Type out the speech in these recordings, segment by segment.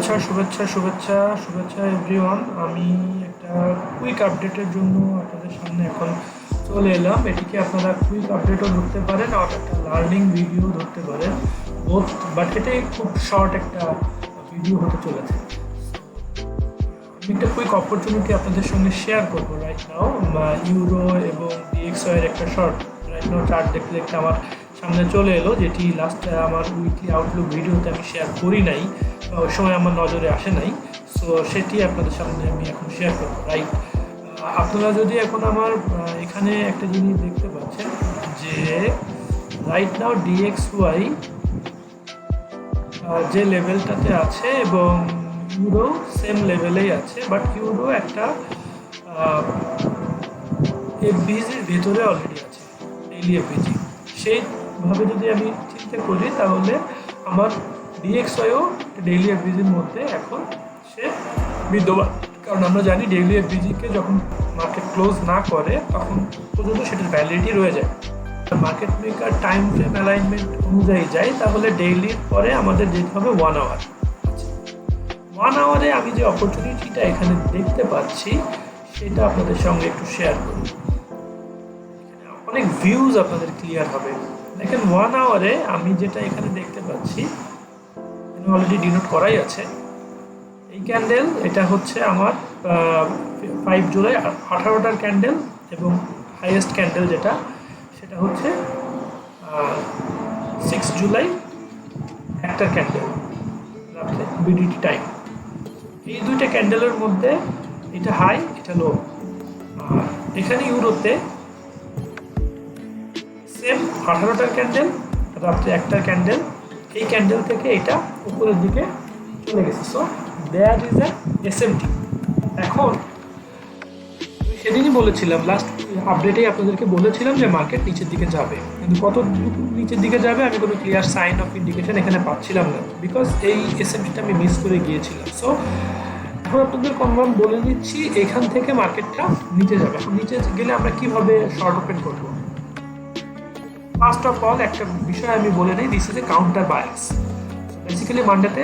শুভেচ্ছা এভরিওয়ান। আমি একটা কুইক আপডেটের জন্য আপনাদের সামনে এখন চলে এলাম। এটিকে আপনারা কুইক আপডেটও ধরতে পারেন আর একটা লার্নিং ভিডিও ধরতে পারেন, বোথ, বাট এটাই খুব শর্ট একটা ভিডিও হতে চলেছে। আমি একটা কুইক অপরচুনিটি আপনাদের সঙ্গে শেয়ার করবো রাইট নাও। ইউরো এবং ডিএক্সওয়াই এর একটা শর্ট রাইট নাও চার্ট দেখতে দেখতে আমার সামনে চলে এলো, যেটি লাস্টে আমার উইকলি আউটলুক ভিডিওতে আমি শেয়ার করি নাই, ওই সময় আমার নজরে আসে নাই। সো সেটি আপনাদের সামনে আমি এখন শেয়ার করবো রাইট। আপনারা যদি এখন আমার এখানে একটা জিনিস দেখতে পাচ্ছেন যে রাইট নাও ডিএক্সওয়াই যে লেভেলটাতে আছে এবং ইউরো সেম লেভেলেই আছে, বাট ইউরো একটা এফবিজির ভেতরে অলরেডি আছে, ডেইলি এফবিজি। সেইভাবে যদি আমি চিন্তা করি তাহলে আমার ডিএক্সওয়াইও ডেইলি এফবিজির মধ্যে এখন সে বিদ্যমান, কারণ আমরা জানি ডেইলি এফবিজিকে যখন মার্কেট ক্লোজ না করে তখন পর্যন্ত সেটার ভ্যালিডিটি রয়ে যায়। Market maker time frame alignment অনুযায়ী যায়, তাহলে ডেইলির পরে আমাদের যেতে হবে 1 আওয়ার। 1 আওয়ারে আমি যে অপরচুনিটিটা এখানে দেখতে পাচ্ছি সেটা আপনাদের সঙ্গে একটু শেয়ার করি, অনেক ভিউজ আপনাদের ক্লিয়ার হবে। দেখেন 1 আওয়ারে আমি যেটা এখানে দেখতে পাচ্ছি অলরেডি ডিনোট করাই আছে। এই ক্যান্ডেল এটা হচ্ছে আমার 5 জুলাই 18টার ক্যান্ডেল এবং হাইয়েস্ট ক্যান্ডেল যেটা সেটা হচ্ছে 6 জুলাই 1টার ক্যান্ডেল রাত্রে বিডিটি টাইম। এই দুইটা ক্যান্ডেলের মধ্যে এটা হাই এটা লো। এখানে ইউরোতে সেম 18টার ক্যান্ডেল রাত্রে 1টার ক্যান্ডেল, এই ক্যান্ডেল থেকে এটা উপরের দিকে চলে গেছে। So there is a SMT. এখন সেদিনই বলেছিলাম, লাস্ট আপডেটেই আপনাদেরকে বলেছিলাম যে মার্কেট নিচের দিকে যাবে, কিন্তু কত নিচের দিকে যাবে আমি কোনো ক্লিয়ার সাইন অফ ইন্ডিকেশন এখানে পাচ্ছিলাম না, বিকজ এই এসএমটিটা আমি মিস করে গিয়েছিলাম। সো এখন আপনাদের কনফার্ম বলে দিচ্ছি এখান থেকে মার্কেটটা নিচে যাবে। এখন নিচে গেলে আমরা কিভাবে শর্ট ওপেন করবো? ফার্স্ট অফ অল একটা বিষয় আমি বলে নিই, this is a counter bias. Basically মানডেতে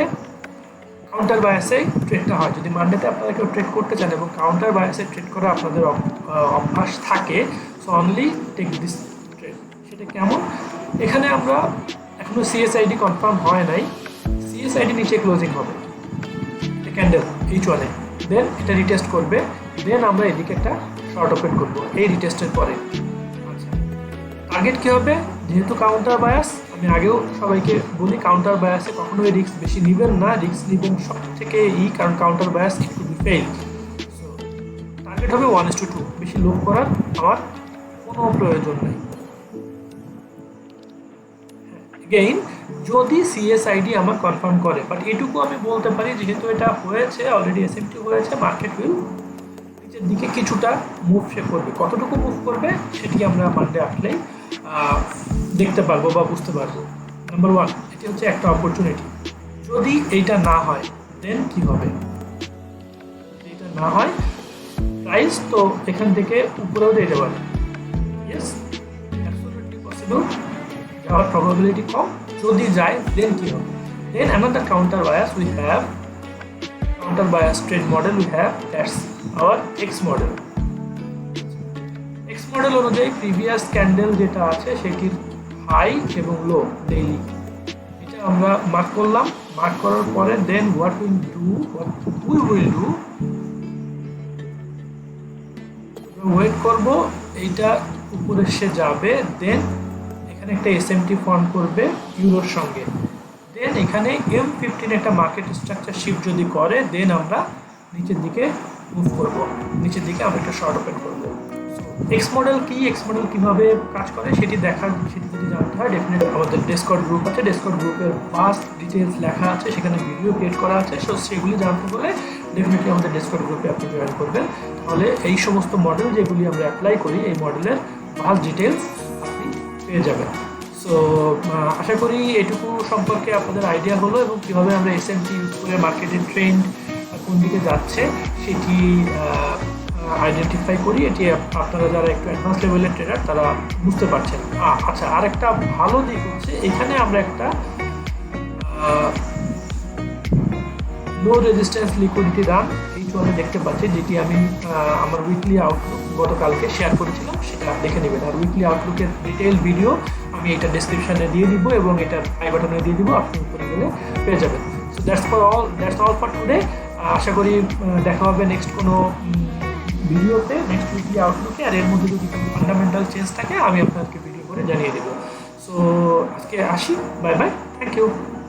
কাউন্টার বায়াসে ট্রেডটা হয়। যদি মানডেতে আপনারা কেউ ট্রেড করতে চান এবং কাউন্টার বায়াসে ট্রেড করা আপনাদের অভ্যাস থাকে, so only take this trade. সেটা কেমন? এখানে আমরা এখনো সিএসআইডি কনফার্ম হয় নাই, সিএসআইডি নিচে ক্লোজিং হবে ক্যান্ডেল H1-এ, দেন এটা রিটেস্ট করবে, দেন আমরা এদিকে একটা শর্ট ওপেন করবো এই রিটেস্টের পরে। আচ্ছা, টার্গেট কী হবে? যেহেতু কাউন্টার বায়াস, আমি আগেও সবাইকে বলি কাউন্টার বায়াসে কখনোই রিস্ক বেশি নেবেন না, রিস্ক নেবেন সব থেকে কারণ counter bias it could be fail. So target হবে 1:2, বেশি লোভ করার আমার কোনো প্রয়োজন নেই। এগেইন যদি সিএসআইডি আমার কনফার্ম করে, বাট এটুকু আমি বলতে পারি যেহেতু এটা হয়েছে অলরেডি, এসএমটি হয়েছে, মার্কেট উইল নিচের দিকে কিছুটা মুভ সে করবে। কতটুকু মুভ করবে সেটি আমরা মানডে আসলেই দেখতে পারবো বা বুঝতে পারবো। নাম্বার 1, এটি হচ্ছে একটা অপরচুনিটি। যদি এইটা না হয় দেন কি হবে? এইটা না হয় প্রাইস তো এখান থেকে উপরেও যেতে পারে, ইয়েস অ্যাবসলিউটলি পসিবল, যাওয়ার প্রবাবিলিটি কম। যদি যায় দেন কি হবে? দেন another counter bias we have, counter bias trade model we have, that's our X model. X model অনুযায়ী প্রিভিয়াস ক্যান্ডেল যেটা আছে সেটির হাই এবং লো ডেইলি এটা আমরা মার্ক করলাম। মার্ক করার পরে then what we will do, wait করব এইটা উপরে সে যাবে, দেন এখানে একটা এসএমটি ফর্ম করবে ইউরোর সঙ্গে, দেন এখানে M15 একটা মার্কেট স্ট্রাকচার শিফট যদি করে দেন আমরা নিচের দিকে মুভ করব, নিচের দিকে আমরা একটা শর্ট ওপেন করবো। এক্স মডেল কি, এক্স মডেল কীভাবে কাজ করে সেটি যদি জানতে হয় ডেফিনেটলি আমাদের ডিসকর্ড গ্রুপ আছে, ডিসকর্ড গ্রুপের ফার্স্ট ডিটেলস লেখা আছে, সেখানে ভিডিও ক্রিয়েট করা আছে। সো সেগুলি জানতে হলে ডেফিনেটলি আমাদের ডিসকর্ড গ্রুপে আপনি জয়েন করবেন, তাহলে এই সমস্ত মডেল যেগুলি আমরা অ্যাপ্লাই করি এই মডেলের ফার্স্ট ডিটেলস আপনি পেয়ে যাবেন। সো আশা করি এটুকু সম্পর্কে আপনাদের আইডিয়া হলো এবং কীভাবে আমরা এসএমটি ইউজ করে মার্কেটের ট্রেন্ড কোন দিকে যাচ্ছে সেটি আইডেন্টিফাই করি। এটি আপনারা যারা একটু অ্যাডভান্স লেভেলের ট্রেডার তারা বুঝতে পারছেন। আচ্ছা, আর একটা ভালো দিক হচ্ছে এখানে আমরা একটা লো রেজিস্ট্যান্স লিকুইডিটি রান H1 দেখতে পাচ্ছি, যেটি আমি আমার উইকলি আউটলুক গতকালকে শেয়ার করেছিলাম, সেটা দেখে নেবেন। আর উইকলি আউটলুকের ডিটেইল ভিডিও আমি এটা ডেসক্রিপশনে দিয়ে দিব এবং এটা আই বাটনে দিয়ে দিব, আপনি উপরে গেলে পেয়ে যাবেন। So that's all for today. আশা করি দেখা হবে নেক্সট কোনো ভিডিওতে, নেক্সট উইকলি আউটলুকে। আর এর মধ্যে যদি কোনো ফান্ডামেন্টাল চেঞ্জ থাকে আমি আপনাদেরকে ভিডিও করে জানিয়ে দেবো। সো আজকে আসি, বাই বাই, থ্যাংক ইউ।